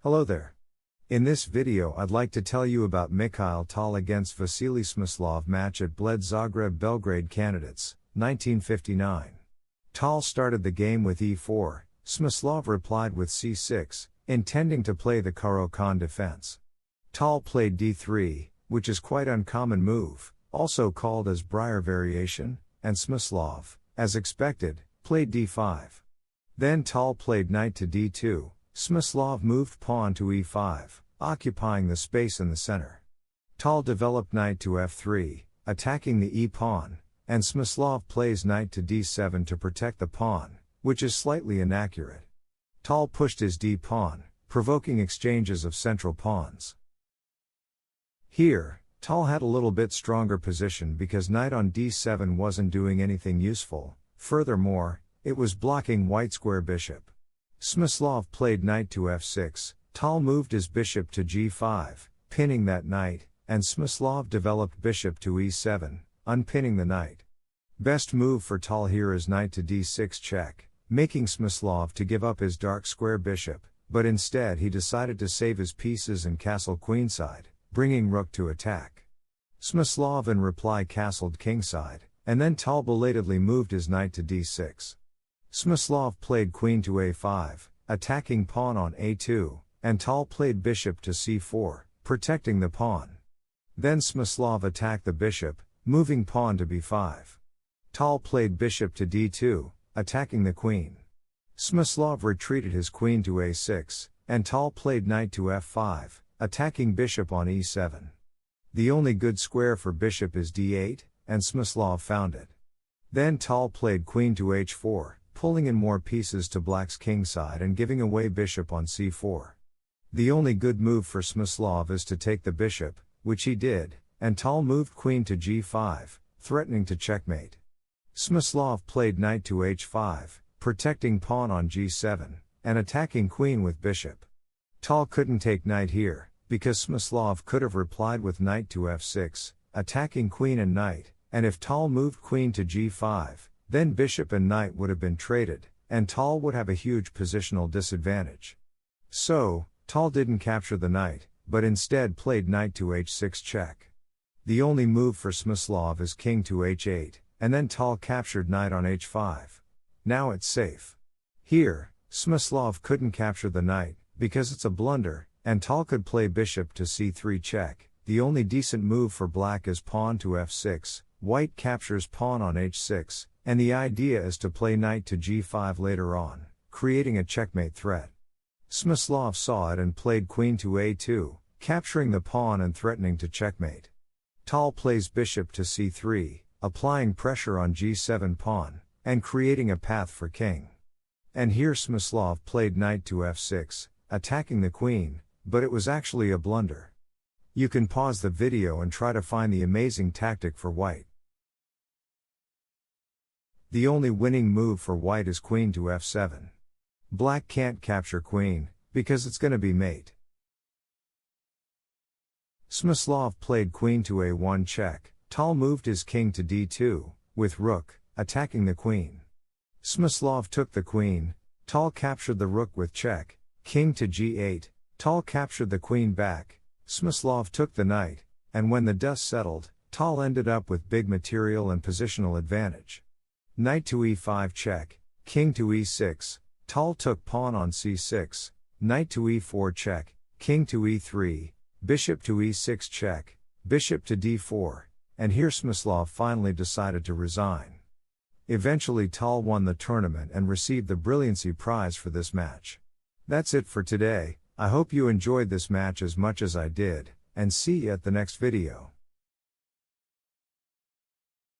Hello there. In this video I'd like to tell you about Mikhail Tal against Vasily Smyslov match at Bled Zagreb Belgrade Candidates, 1959. Tal started the game with e4, Smyslov replied with c6, intending to play the Caro-Kann defense. Tal played d3, which is quite uncommon move, also called as Breyer variation, and Smyslov, as expected, played d5. Then Tal played knight to d2, Smyslov moved pawn to e5, occupying the space in the center. Tal developed knight to f3, attacking the e-pawn, and Smyslov plays knight to d7 to protect the pawn, which is slightly inaccurate. Tal pushed his d-pawn, provoking exchanges of central pawns. Here, Tal had a little bit stronger position because knight on d7 wasn't doing anything useful, furthermore, it was blocking white square bishop. Smyslov played knight to f6, Tal moved his bishop to g5, pinning that knight, and Smyslov developed bishop to e7, unpinning the knight. Best move for Tal here is knight to d6 check, making Smyslov to give up his dark square bishop, but instead he decided to save his pieces and castle queenside, bringing rook to attack. Smyslov in reply castled kingside, and then Tal belatedly moved his knight to d6. Smyslov played queen to a5, attacking pawn on a2, and Tal played bishop to c4, protecting the pawn. Then Smyslov attacked the bishop, moving pawn to b5. Tal played bishop to d2, attacking the queen. Smyslov retreated his queen to a6, and Tal played knight to f5, attacking bishop on e7. The only good square for bishop is d8, and Smyslov found it. Then Tal played queen to h4, pulling in more pieces to black's kingside and giving away bishop on c4. The only good move for Smyslov is to take the bishop, which he did, and Tal moved queen to g5, threatening to checkmate. Smyslov played knight to h5, protecting pawn on g7, and attacking queen with bishop. Tal couldn't take knight here, because Smyslov could have replied with knight to f6, attacking queen and knight, and if Tal moved queen to g5, then bishop and knight would have been traded, and Tal would have a huge positional disadvantage. So, Tal didn't capture the knight, but instead played knight to h6 check. The only move for Smyslov is king to h8, and then Tal captured knight on h5. Now it's safe. Here, Smyslov couldn't capture the knight, because it's a blunder, and Tal could play bishop to c3 check. The only decent move for black is pawn to f6, white captures pawn on h6, and the idea is to play knight to g5 later on, creating a checkmate threat. Smyslov saw it and played queen to a2, capturing the pawn and threatening to checkmate. Tal plays bishop to c3, applying pressure on g7 pawn, and creating a path for king. And here Smyslov played knight to f6, attacking the queen, but it was actually a blunder. You can pause the video and try to find the amazing tactic for white. The only winning move for white is queen to f7. Black can't capture queen, because it's gonna be mate. Smyslov played queen to a1 check, Tal moved his king to d2, with rook, attacking the queen. Smyslov took the queen, Tal captured the rook with check, king to g8, Tal captured the queen back, Smyslov took the knight, and when the dust settled, Tal ended up with big material and positional advantage. Knight to e5 check, king to e6, Tal took pawn on c6, knight to e4 check, king to e3, bishop to e6 check, bishop to d4, and here Smyslov finally decided to resign. Eventually Tal won the tournament and received the Brilliancy Prize for this match. That's it for today. I hope you enjoyed this match as much as I did, and see you at the next video.